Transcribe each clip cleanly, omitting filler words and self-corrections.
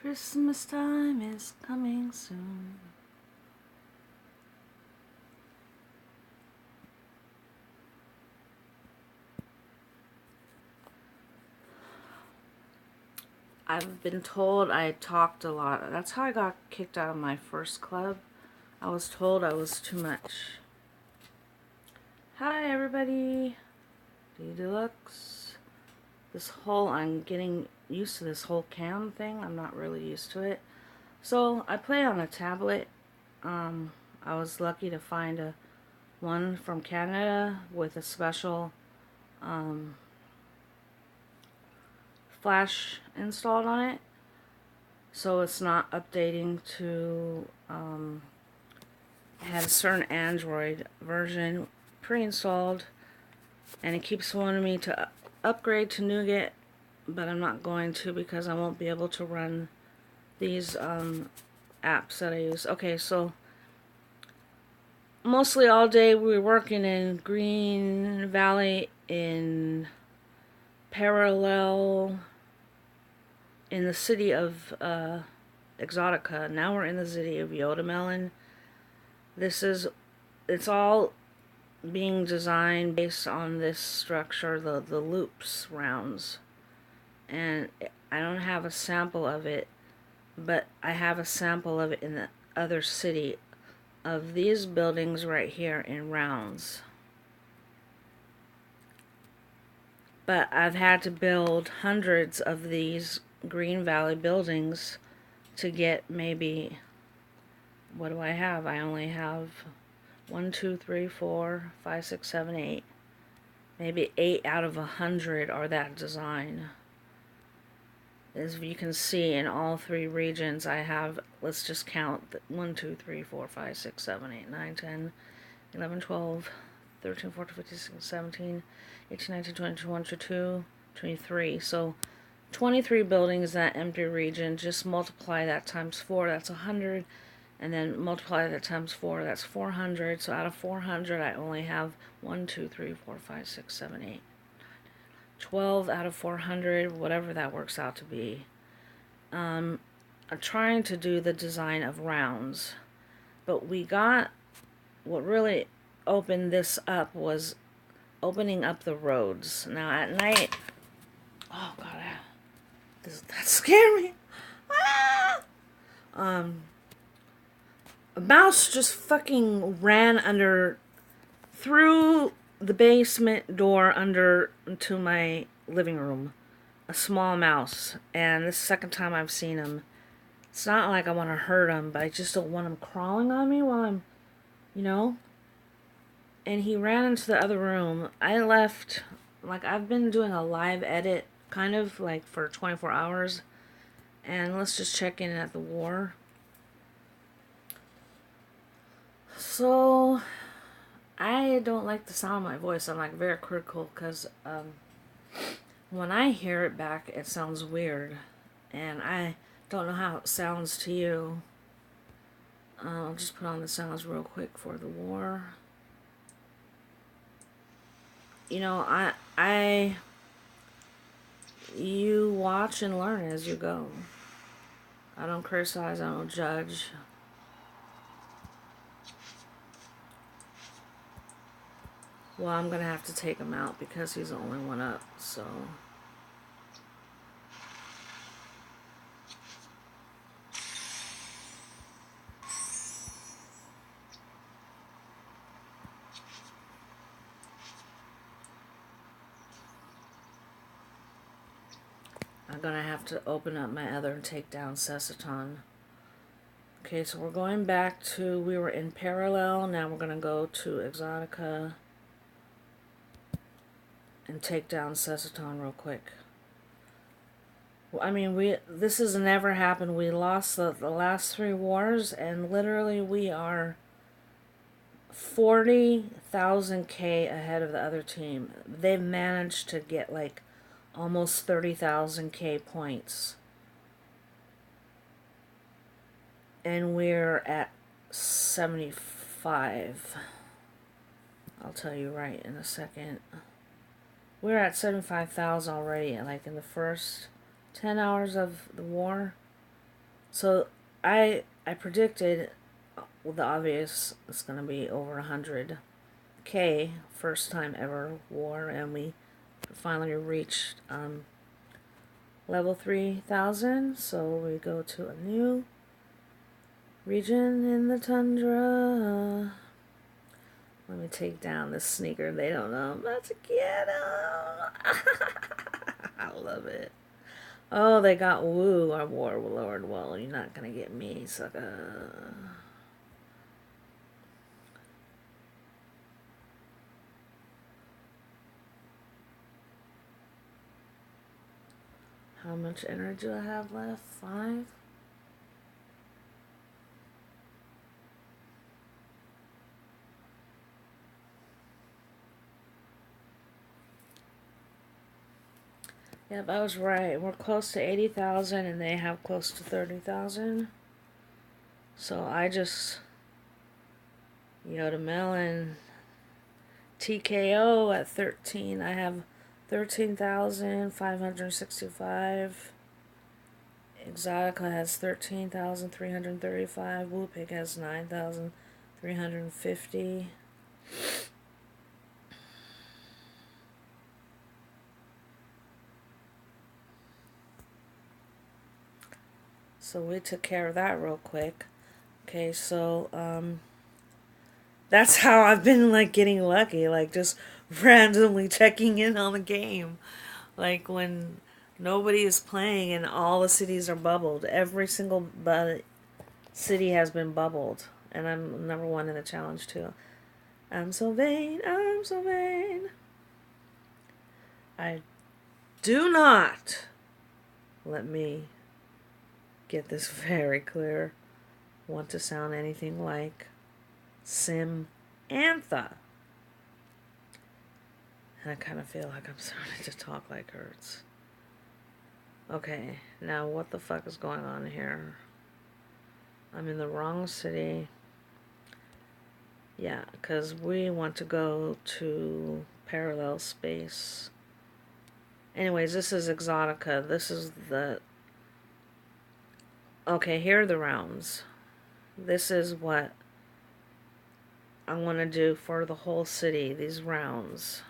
Christmas time is coming soon. I've been told I talked a lot. That's how I got kicked out of my first club. I was told I was too much. Hi everybody, D Deluxe. I'm getting used to this whole cam thing. I'm not really used to it. So I play on a tablet. I was lucky to find one from Canada with a special flash installed on it, so it's not updating to it had a certain Android version pre-installed, and it keeps wanting me to upgrade to Nougat, but I'm not going to because I won't be able to run these apps that I use. Okay, so mostly all day we were working in Green Valley, in Parallel, in the city of Exotica. Now we're in the city of Yodemelon. It's all being designed based on this structure, the loops rounds. And I don't have a sample of it, but I have a sample of it in the other city of these buildings right here in rounds. But I've had to build hundreds of these Green Valley buildings to get maybe, what do I have? I only have 1, 2, 3, 4, 5, 6, 7, 8. Maybe 8 out of 100 are that design. As you can see, in all 3 regions I have, let's just count, 1, 2, 3, 4, 5, 6, 7, 8, 9, 10, 11, 12, 13, 14, 15, 16, 17, 18, 19, 20, 21, 22, 23. So 23 buildings in that empty region. Just multiply that times 4, that's 100. And then multiply that times 4, that's 400. So out of 400, I only have 1, 2, 3, 4, 5, 6, 7, 8, 12 out of 400, whatever that works out to be. I'm trying to do the design of rounds, but what really opened this up was opening up the roads. Now at night, oh god, that scared me. A mouse just fucking ran through the basement door under to my living room. A small mouse. And this is the second time I've seen him. It's not like I want to hurt him, but I just don't want him crawling on me while I'm, And he ran into the other room. I left, I've been doing a live edit, kind of like for 24 hours. And let's just check in at the war. So, I don't like the sound of my voice. I'm very critical because when I hear it back, it sounds weird. And I don't know how it sounds to you. I'll just put on the sounds real quick for the war. You watch and learn as you go. I don't criticize, I don't judge. Well, I'm gonna have to take him out because he's the only one up, so. I'm gonna have to open up my other and take down Ceciton. Okay, so we're going back to, we were in Parallel, now we're gonna go to Exotica and take down Ceciton real quick. I mean, this has never happened. We lost the last 3 wars, and literally we are 40,000 K ahead of the other team. They've managed to get almost 30,000 K points. And we're at 75. I'll tell you right in a second. We're at 75,000 already, in the first 10 hours of the war. So I predicted, well, the obvious is going to be over 100K, first time ever war, and we finally reached level 3,000. So we go to a new region in the tundra. Let me take down this sneaker. They don't know I'm about to get them. I love it. Oh, they got woo, our warlord. Well, you're not gonna get me, sucker. How much energy do I have left? 5? Yep, I was right. We're close to 80,000 and they have close to 30,000. So I just Yoda Melon TKO at 13. I have 13,565. Exotica has 13,335. Whoopig has 9,350. So we took care of that real quick. Okay, so that's how I've been like getting lucky, like just randomly checking in on the game. Like when nobody is playing and all the cities are bubbled. Every single city has been bubbled. And I'm number 1 in the challenge too. I'm so vain, I'm so vain. I do not, let me get this very clear, want to sound anything like SimCityBuildit. And I kind of feel like I'm starting to talk like Hertz. Okay, now what the fuck is going on here? I'm in the wrong city. Yeah, because we want to go to parallel space. Anyways, this is Exotica. This is the... Okay, here are the rounds. This is what I want to do for the whole city, these rounds.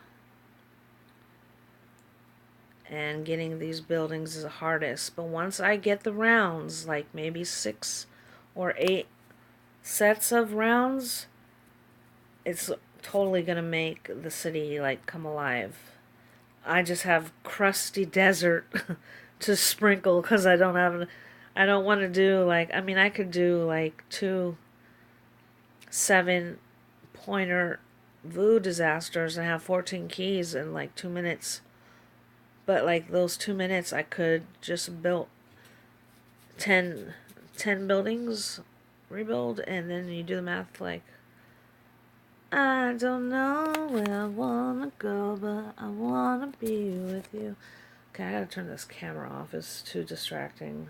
And getting these buildings is the hardest. But once I get the rounds, like maybe 6 or 8 sets of rounds, it's totally going to make the city like come alive. I just have crusty desert to sprinkle because I don't want to do like, I mean, I could do like 2 7-pointer VOO disasters and have 14 keys in like 2 minutes. But like those 2 minutes I could just build 10 buildings, rebuild, and then you do the math like, I don't know where I wanna go, but I wanna be with you. Okay, I gotta turn this camera off. It's too distracting.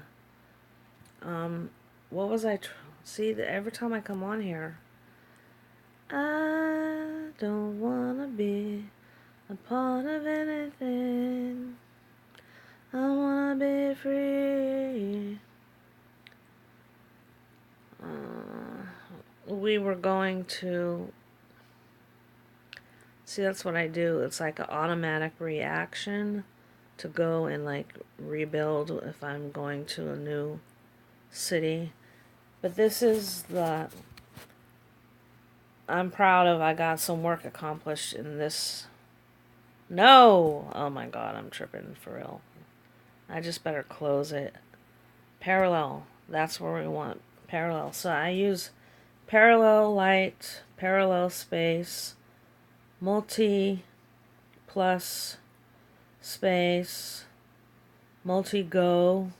What was I... See, every time I come on here, I don't wanna be a part of anything. I wanna be free. We were going to... See, that's what I do. It's like an automatic reaction to go and like rebuild if I'm going to a new city. But this is the... I'm proud of. I got some work accomplished in this. No! Oh my god, I'm tripping for real. I just better close it. Parallel. That's where we want parallel. So I use parallel light, parallel space, multi plus space, multi go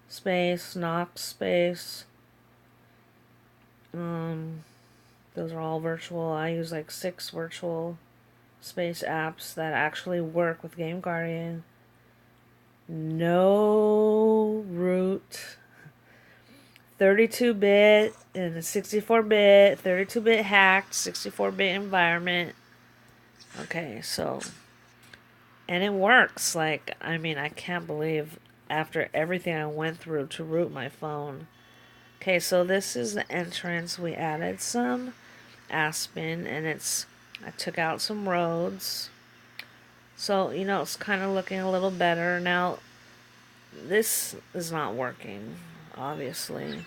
space, knock space. Those are all virtual. I use like 6 virtual space apps that actually work with Game Guardian. No root. 32-bit and a 64-bit, 32-bit hacked, 64-bit environment. Okay, so... And it works. Like, I mean, I can't believe after everything I went through to root my phone. Okay, so this is the entrance. We added some aspen, and I took out some roads. So, you know, it's kind of looking a little better. Now, this is not working, obviously.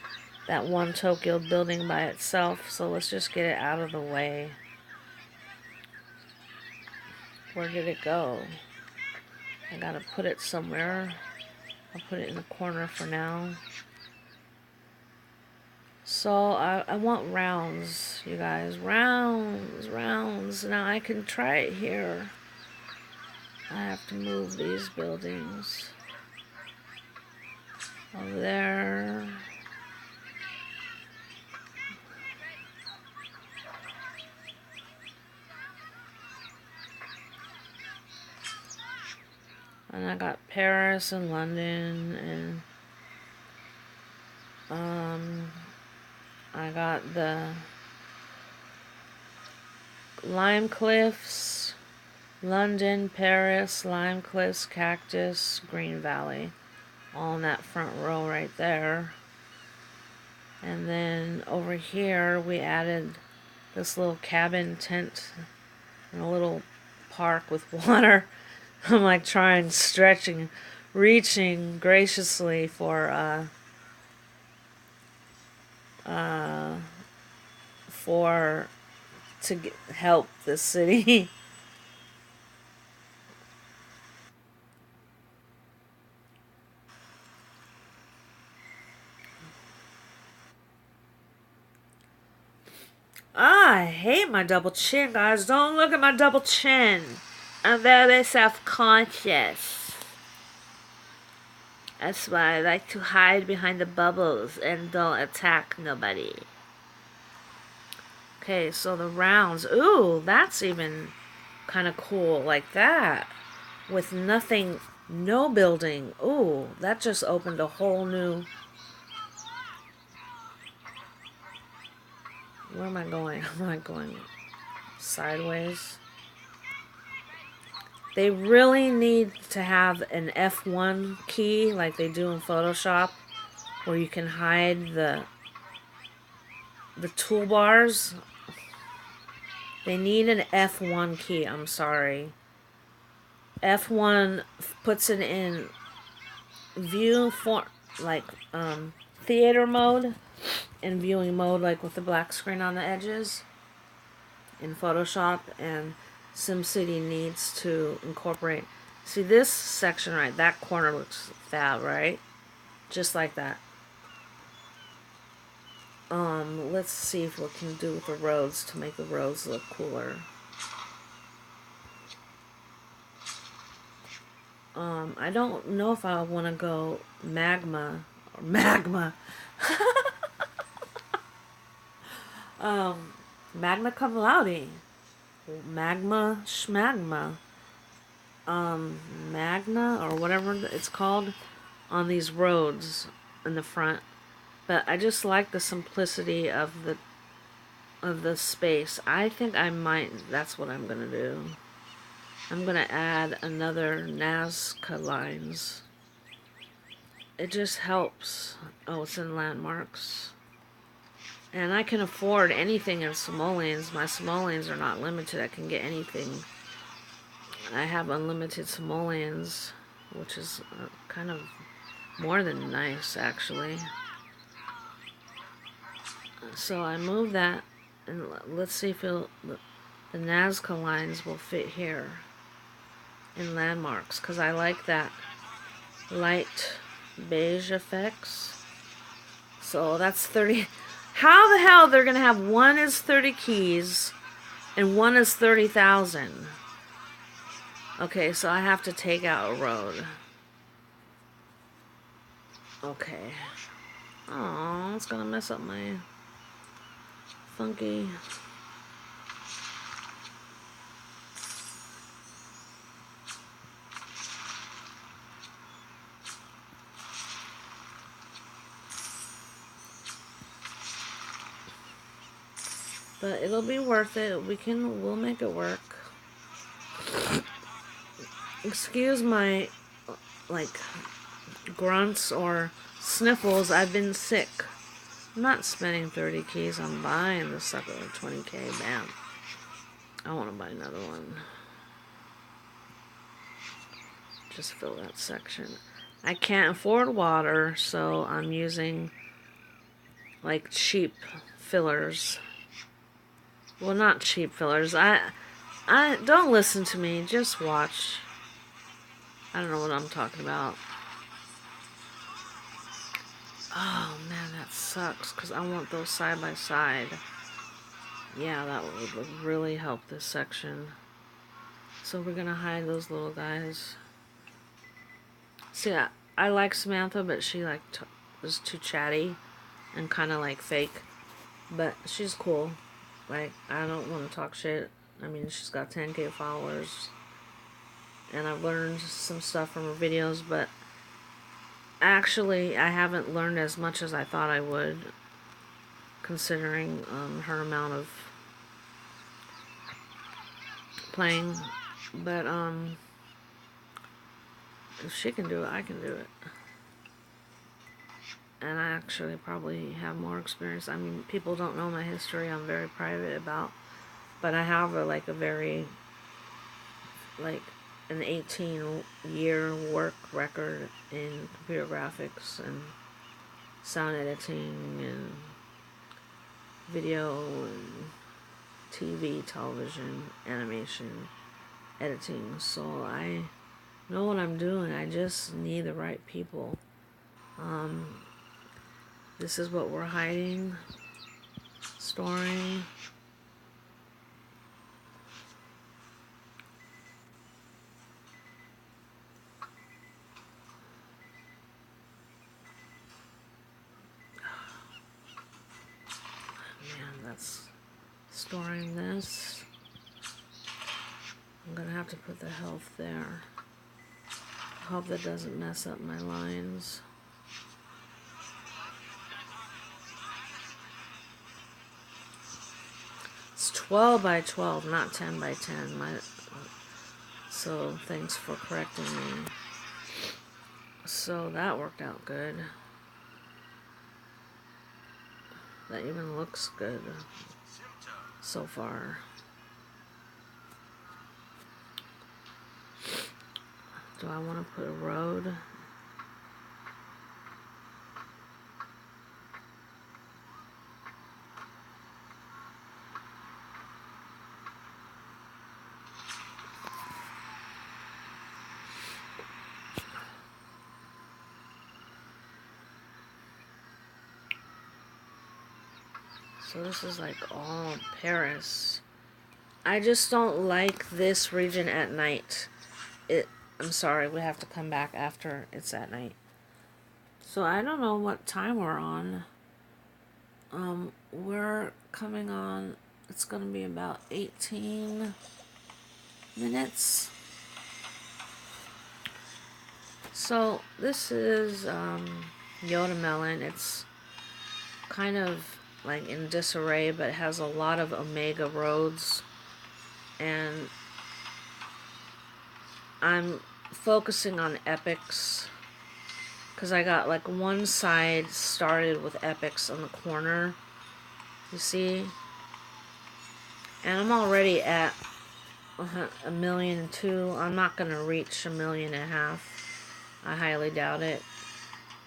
That one Tokyo building by itself, so let's just get it out of the way. Where did it go? I gotta put it somewhere. I'll put it in the corner for now. So I want rounds, you guys. Rounds. Now I can try it here. I have to move these buildings. Over there. And I got Paris and London, and I got the Lime Cliffs, London, Paris, Lime Cliffs, Cactus, Green Valley, all in that front row right there. And then over here we added this little cabin tent and a little park with water. I'm like trying, stretching, reaching graciously for help the city. I hate my double chin, guys. Don't look at my double chin. I'm very self-conscious. That's why I like to hide behind the bubbles and don't attack nobody. Okay, so the rounds. Ooh, that's even kind of cool, like that. With nothing, no building. Ooh, that just opened a whole new... Where am I going? Am I going sideways? They really need to have an F1 key like they do in Photoshop, where you can hide the toolbars. They need an F1 key. I'm sorry. F1 puts it in view for like theater mode and viewing mode, like with the black screen on the edges in Photoshop, and SimCity needs to incorporate. See this section right, that corner looks fab, right? Just like that. Let's see if we can do with the roads to make the roads look cooler. I don't know if I want to go magma. Magna cum laude. Magma schmagma. Magna or whatever it's called on these roads in the front. But I just like the simplicity of the space. I think that's what I'm gonna do. I'm gonna add another Nazca lines. It just helps. Oh, it's in landmarks. And I can afford anything in simoleons. My simoleons are not limited. I can get anything. I have unlimited simoleons, which is kind of more than nice, actually. So I move that, and let's see if the Nazca lines will fit here in landmarks, because I like that light beige effects. So that's 30. How the hell they're gonna have one is 30 keys and one is 30,000? Okay, so I have to take out a road. Okay. Oh, it's gonna mess up my funky. But it'll be worth it. We'll make it work. Excuse my, like, grunts or sniffles, I've been sick. I'm not spending 30 keys on buying the sucker at 20k. Bam. I want to buy another one. Just fill that section. I can't afford water, so I'm using like cheap fillers. Well, not cheap fillers. I don't listen to me. Just watch. I don't know what I'm talking about. Oh man, that sucks because I want those side by side. Yeah, that would really help this section. So we're gonna hide those little guys. See, I like Samantha, but she like was too chatty and kind of like fake. But she's cool. Like, I don't want to talk shit. I mean, she's got 10k followers. And I've learned some stuff from her videos, but actually, I haven't learned as much as I thought I would, considering her amount of playing. But, if she can do it, I can do it. And I actually probably have more experience. I mean, people don't know my history. I'm very private about, but I have a very, like, an 18-year work record in computer graphics and sound editing and video and TV, television, animation, editing. So I know what I'm doing. I just need the right people. This is what we're hiding, storing. Man, that's storing this. I'm gonna have to put the health there. I hope that doesn't mess up my lines. It's 12 by 12, not 10 by 10. So thanks for correcting me. So that worked out good. That even looks good so far. Do I want to put a road? So this is like all Paris. I just don't like this region at night. I'm sorry, we have to come back after it's at night. So I don't know what time we're on. We're coming on, it's gonna be about 18 minutes. So this is Yoda Melon. It's kind of like in disarray, but it has a lot of omega roads, and I'm focusing on epics because I got like one side started with epics on the corner, you see, and I'm already at 1.2 million. I'm not gonna reach 1.5 million. I highly doubt it.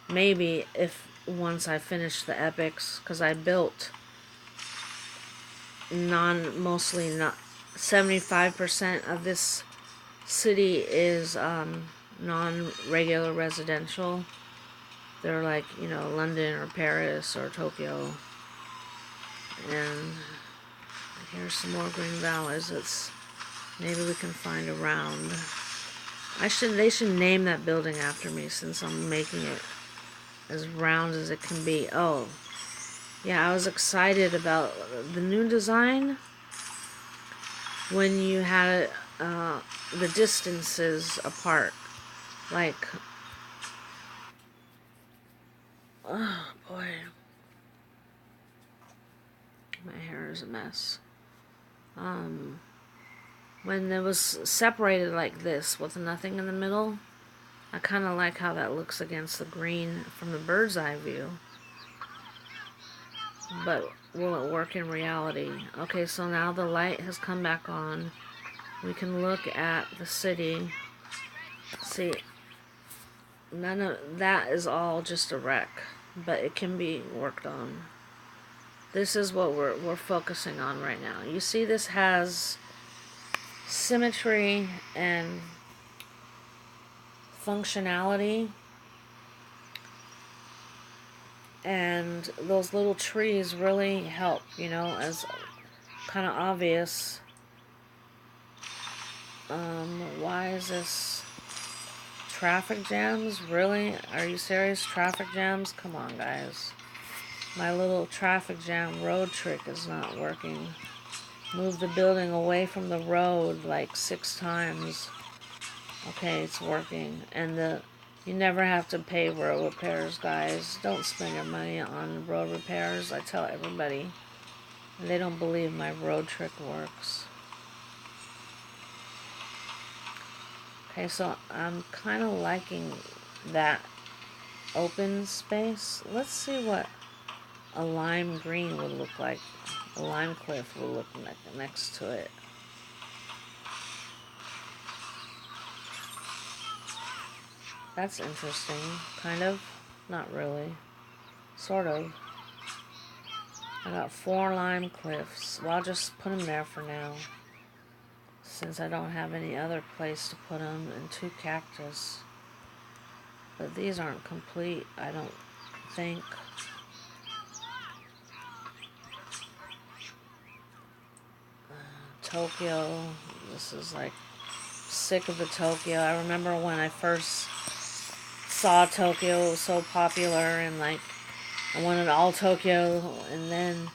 Maybe if once I finish the epics, because I built mostly not 75% of this city is non-regular residential. They're like, London or Paris or Tokyo. And here's some more green valleys. Maybe we can find around. They should name that building after me, since I'm making it as round as it can be. Oh, yeah, I was excited about the new design when you had the distances apart. Like, oh boy, my hair is a mess. When it was separated like this with nothing in the middle, I kind of like how that looks against the green from the bird's eye view. But will it work in reality? Okay, so now the light has come back on. We can look at the city. See, none of that is all just a wreck, but it can be worked on. This is what we're focusing on right now. You see, this has symmetry and functionality, and those little trees really help, you know, as kind of obvious. Why is this traffic jams? Really? Are you serious? Traffic jams? Come on, guys. My little traffic jam road trick is not working. Move the building away from the road like 6 times. Okay, it's working. And you never have to pay road repairs, guys. Don't spend your money on road repairs. I tell everybody. And they don't believe my road trick works. Okay, so I'm kind of liking that open space. Let's see what a lime green would look like. A lime cliff will look like next to it. That's interesting. Kind of. Not really. Sort of. I got 4 lime cliffs. Well, I'll just put them there for now, since I don't have any other place to put them, and 2 cactus. But these aren't complete, I don't think. Tokyo. This is like sick of the Tokyo. I remember when I first saw Tokyo, it was so popular, and like I wanted all Tokyo, and then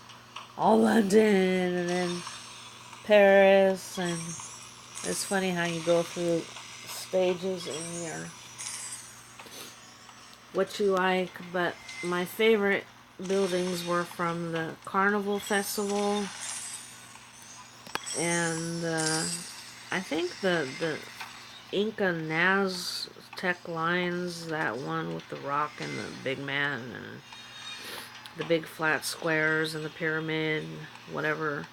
all London, and then Paris, and it's funny how you go through stages in your what you like. But my favorite buildings were from the Carnival Festival, and I think the Inca Naztec lines, that one with the rock and the big man and the big flat squares and the pyramid, whatever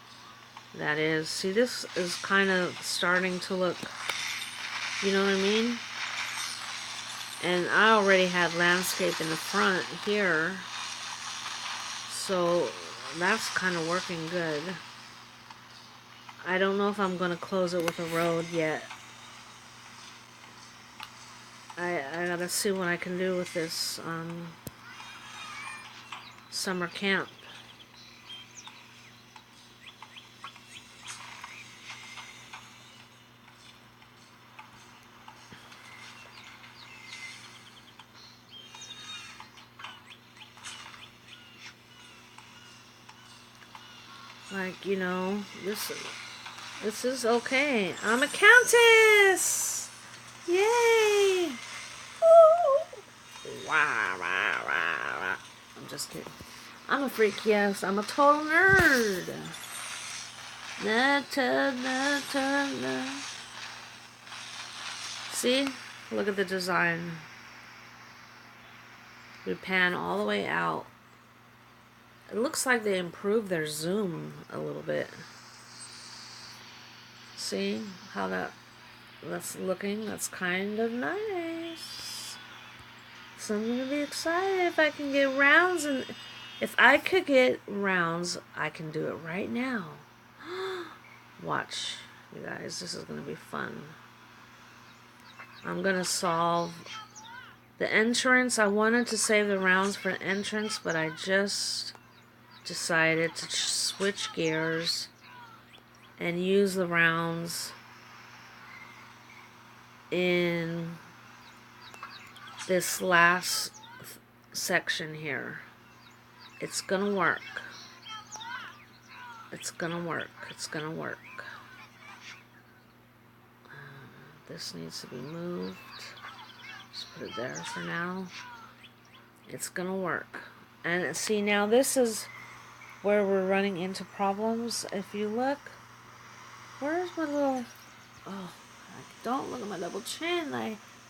that is. See, this is kind of starting to look, you know what I mean? And I already had landscape in the front here, so that's kind of working good. I don't know if I'm going to close it with a road yet. I gotta see what I can do with this summer camp. Like, you know, this is okay. I'm a countess! Yay! Wah, wah, wah, wah. I'm just kidding. I'm a freak, yes. I'm a total nerd. See? Look at the design. We pan all the way out. It looks like they improved their zoom a little bit. See how that's looking? That's kind of nice. So I'm gonna be excited if I can get rounds, and if I could get rounds, I can do it right now. Watch, you guys, this is gonna be fun. I'm gonna solve the entrance. I wanted to save the rounds for the entrance, but I just decided to switch gears and use the rounds in this last section here. It's gonna work. It's gonna work. It's gonna work. This needs to be moved. Just put it there for now. It's gonna work. And see, now this is where we're running into problems. If you look, where's my little... Oh, don't look at my double chin.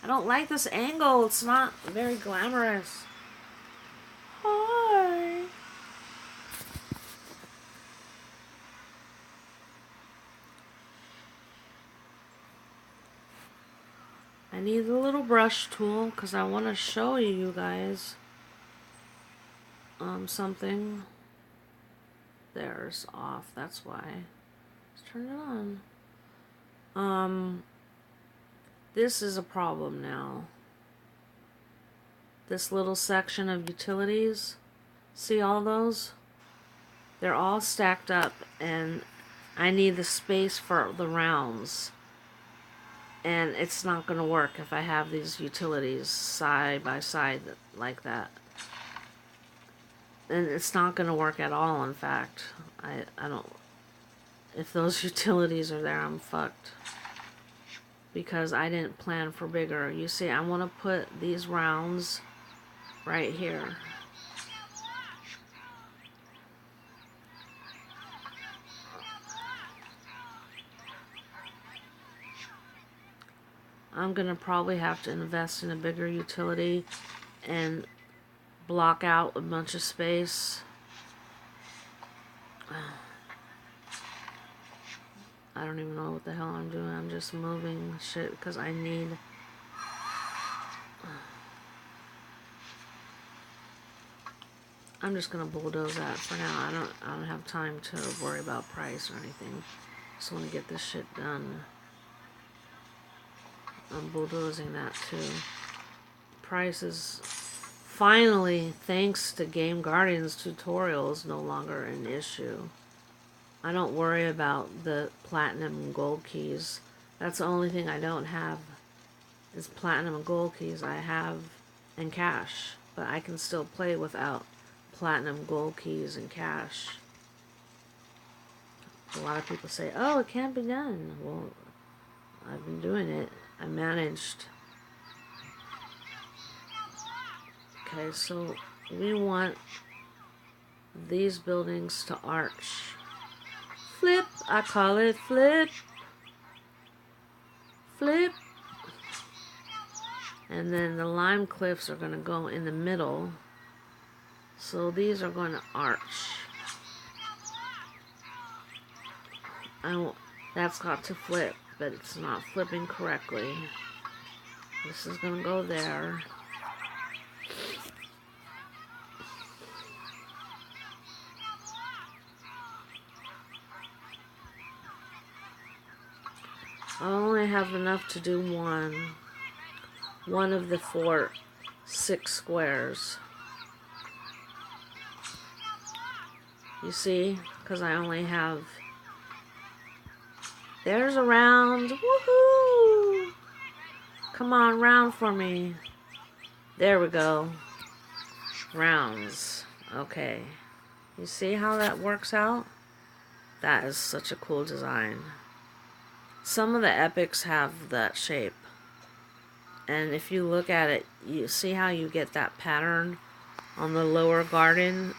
I don't like this angle. It's not very glamorous. Hi. I need a little brush tool because I want to show you guys something. There's off. That's why. Let's turn it on. This is a problem now. This little section of utilities, see all those? They're all stacked up, and I need the space for the rounds. And it's not going to work if I have these utilities side by side like that. And it's not going to work at all, in fact. I don't... If those utilities are there, I'm fucked. Because I didn't plan for bigger. You see, I want to put these rounds right here. I'm going to probably have to invest in a bigger utility and block out a bunch of space. I don't even know what the hell I'm doing. I'm just moving shit because I need... I'm just gonna bulldoze that for now. I don't have time to worry about price or anything. Just want to get this shit done. I'm bulldozing that too. Price is finally, thanks to Game Guardians tutorials, no longer an issue. I don't worry about the platinum and gold keys. That's the only thing I don't have is platinum and gold keys. I have and cash, but I can still play without platinum, gold keys, and cash. A lot of people say, oh, it can't be done. Well, I've been doing it. I managed. Okay, so we want these buildings to arch. Flip, I call it flip. Flip. And then the lime cliffs are going to go in the middle. So these are going to arch. That's got to flip, but it's not flipping correctly. This is going to go there. I only have enough to do one of the 6 squares. You see? Because I only have... There's a round. Woohoo! Come on, round for me. There we go. Rounds. Okay. You see how that works out? That is such a cool design. Some of the epics have that shape. And if you look at it, you see how you get that pattern on the lower garden,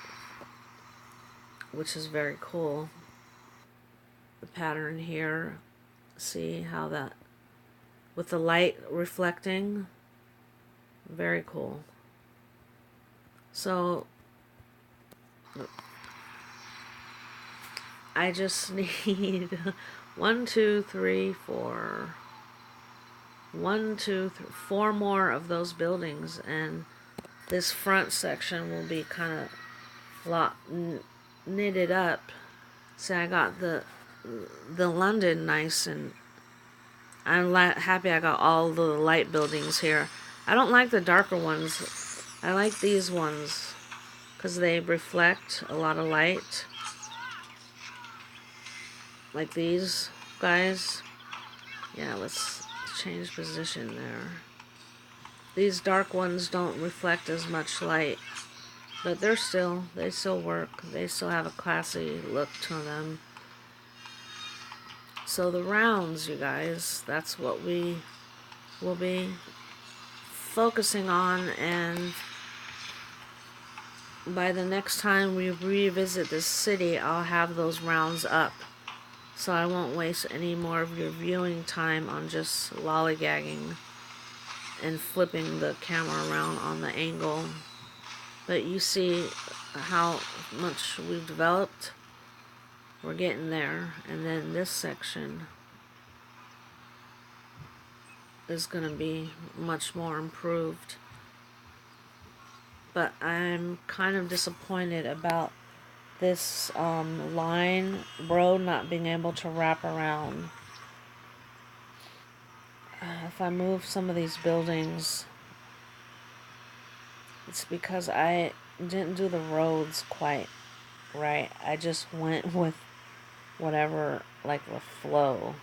which is very cool. The pattern here, see how that, with the light reflecting, very cool. So, I just need 1, 2, 3, 4. 1, 2, 3, 4 more of those buildings, and this front section will be kind of knitted up. See, I got the London nice, and I'm happy I got all the light buildings here. I don't like the darker ones. I like these ones because they reflect a lot of light. Like these guys. Yeah, let's change position there. These dark ones don't reflect as much light, but they still work. They still have a classy look to them. So the rounds, you guys, that's what we will be focusing on, and by the next time we revisit this city, I'll have those rounds up. So I won't waste any more of your viewing time on just lollygagging and flipping the camera around on the angle. But you see how much we've developed. We're getting there. And then this section is going to be much more improved. But I'm kind of disappointed about this line road not being able to wrap around. If I move some of these buildings, it's because I didn't do the roads quite right. I just went with whatever, like the flow.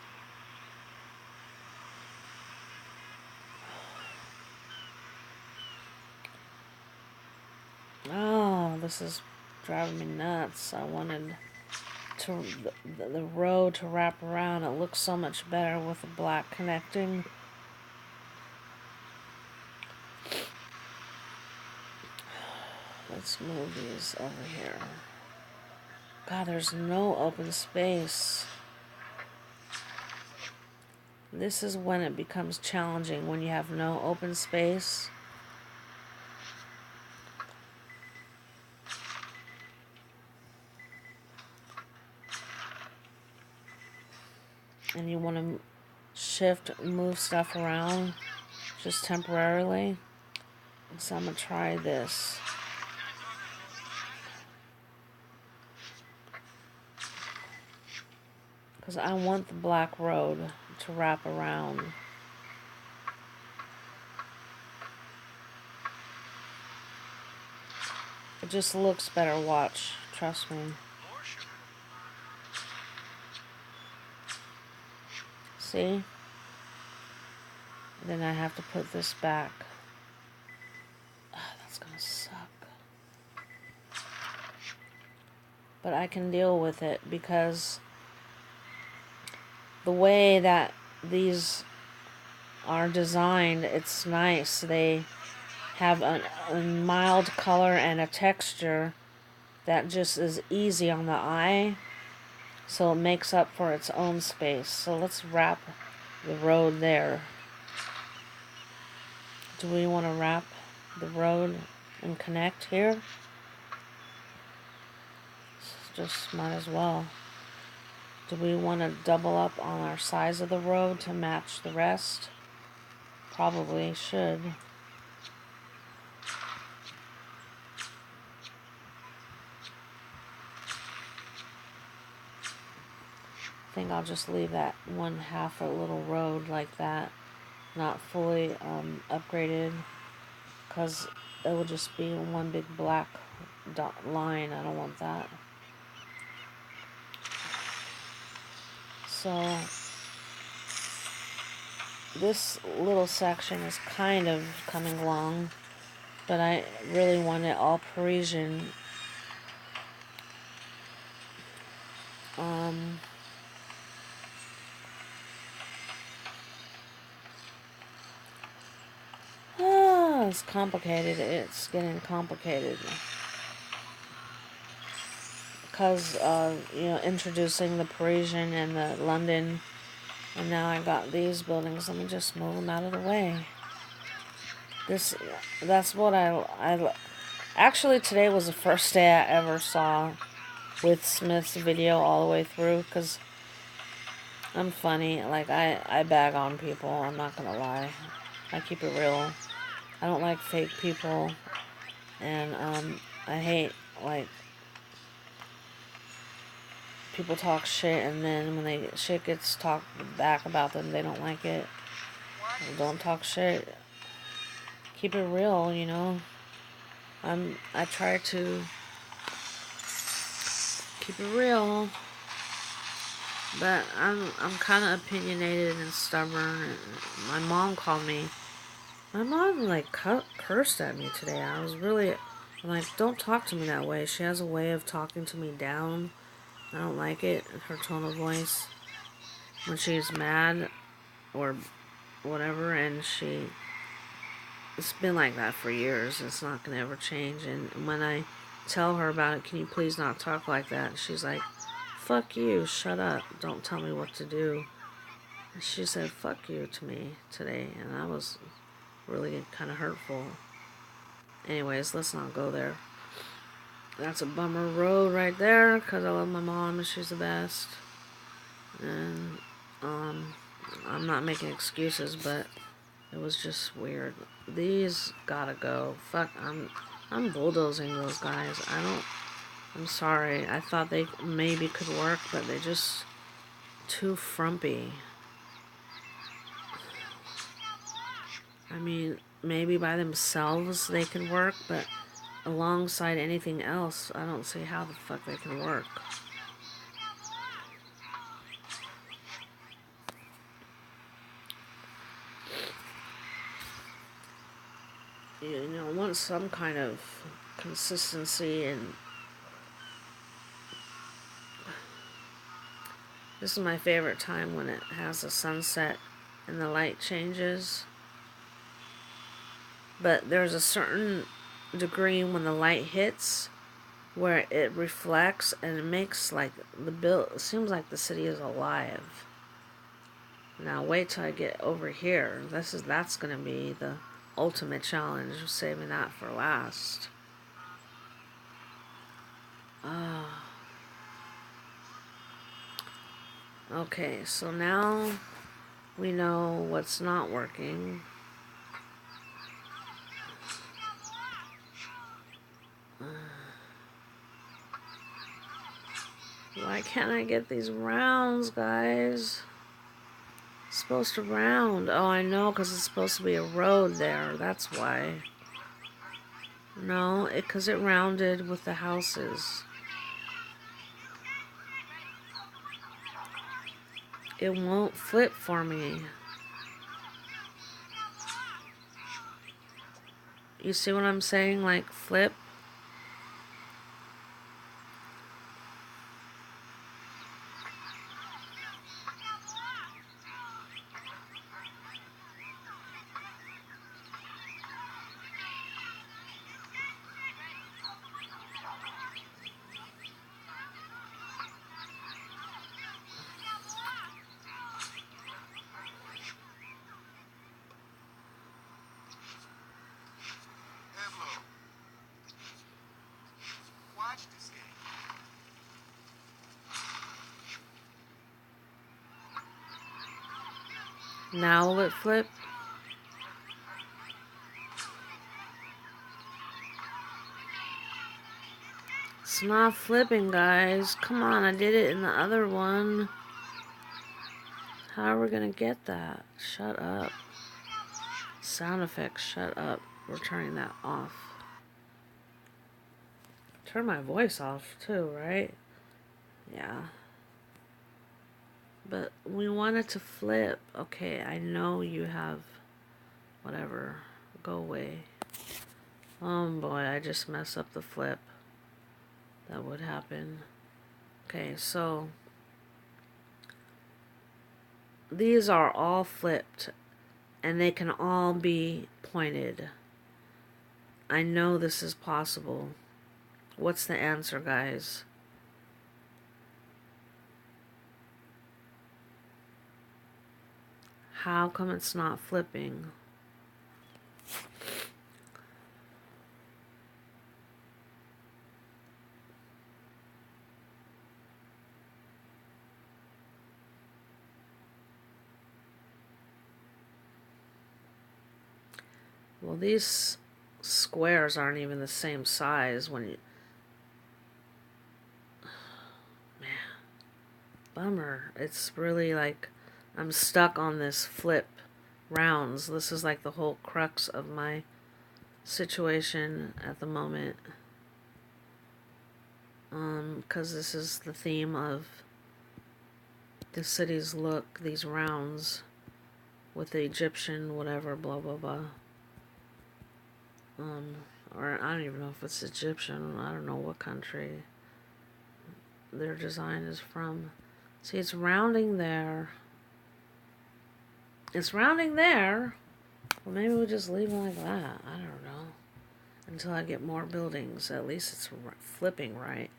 Oh, this is driving me nuts. I wanted to the road to wrap around. It looks so much better with the black connecting. Let's move these over here. God, there's no open space. This is when it becomes challenging, when you have no open space. And you want to move stuff around just temporarily. So I'm going to try this. Because I want the black road to wrap around. It just looks better, watch. Trust me. See? Then I have to put this back. Oh, that's gonna suck. But I can deal with it because the way that these are designed, it's nice. They have a mild color and a texture that just is easy on the eye. So it makes up for its own space. So let's wrap the road there. Do we want to wrap the road and connect here? Just might as well. Do we want to double up on our size of the road to match the rest? Probably should. I think I'll just leave that one half a little road like that, not fully upgraded, because it will just be one big black dot line. I don't want that. So this little section is kind of coming along, but I really want it all Parisian. It's complicated. It's getting complicated. Because, introducing the Parisian and the London, and now I got these buildings. Let me just move them out of the way. That's what I actually, today was the first day I ever saw with Smith's video all the way through, because I'm funny. Like, I bag on people. I'm not gonna lie. I keep it real. I don't like fake people, and I hate, like, people talk shit, and then when shit gets talked back about them, they don't like it. Don't talk shit. Keep it real, you know. I try to keep it real, but I'm kind of opinionated and stubborn. My mom called me. My mom, like, cursed at me today. I'm like, don't talk to me that way. She has a way of talking to me down. I don't like it, her tone of voice, when she's mad or whatever, and it's been like that for years. It's not going to ever change, and when I tell her about it, can you please not talk like that? She's like, fuck you, shut up, don't tell me what to do. And she said, fuck you to me today, and I was really kind of hurtful. Anyways, let's not go there. That's a bummer road right there, because I love my mom and she's the best. And, I'm not making excuses, but it was just weird. These gotta go. Fuck, I'm bulldozing those guys. I'm sorry. I thought they maybe could work, but they just too frumpy. I mean, maybe by themselves they can work, but alongside anything else, I don't see how the fuck they can work. You know, I want some kind of consistency, and this is my favorite time when it has a sunset and the light changes. But there's a certain degree when the light hits where it reflects and it makes like it seems like the city is alive. Now wait till I get over here. That's gonna be the ultimate challenge, saving that for last. Okay, so now we know what's not working. Why can't I get these rounds, guys? It's supposed to round. Oh, I know, because it's supposed to be a road there. That's why. No, because it rounded with the houses. It won't flip for me. You see what I'm saying? Like, flip. Now will it flip? It's not flipping, guys. Come on, I did it in the other one. How are we gonna get that? Shut up. Sound effects, shut up. We're turning that off. Turn my voice off too, right? Yeah. But we want it to flip. Okay, I know you have whatever. Go away. Oh boy, I just messed up the flip. That would happen. Okay, so these are all flipped and they can all be pointed. I know this is possible. What's the answer, guys? How come it's not flipping? Well, these squares aren't even the same size when you... Man. Bummer. It's really like I'm stuck on this flip rounds. This is like the whole crux of my situation at the moment. Because this is the theme of the city's look, these rounds with the Egyptian whatever, blah blah blah. Or I don't even know if it's Egyptian. I don't know what country their design is from. See, it's rounding there. It's rounding there. Well, maybe we'll just leave it like that. I don't know. Until I get more buildings. At least it's flipping right.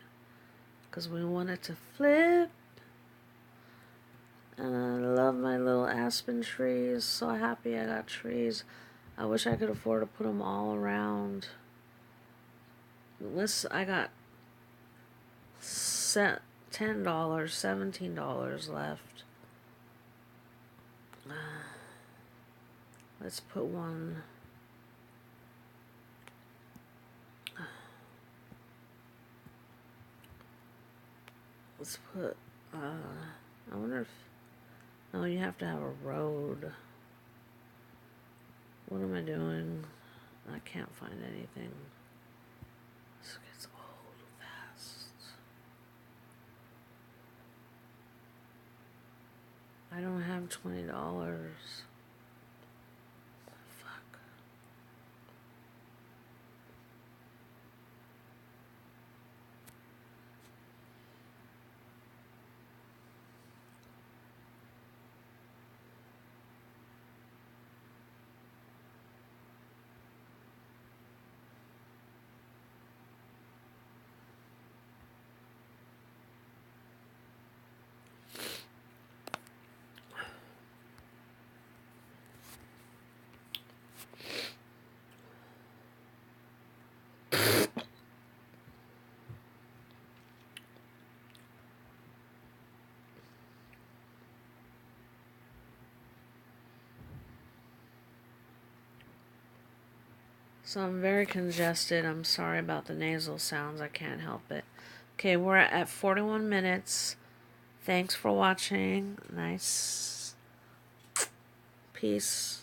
Because we want it to flip. And I love my little aspen trees. So happy I got trees. I wish I could afford to put them all around. I got $10, $17 left. Let's put one. Let's put, I wonder if, no, you have to have a road. What am I doing? I can't find anything. This gets old fast. I don't have $20. Fuck. So I'm very congested. I'm sorry about the nasal sounds. I can't help it. Okay, we're at 41 minutes. Thanks for watching. Nice. Peace.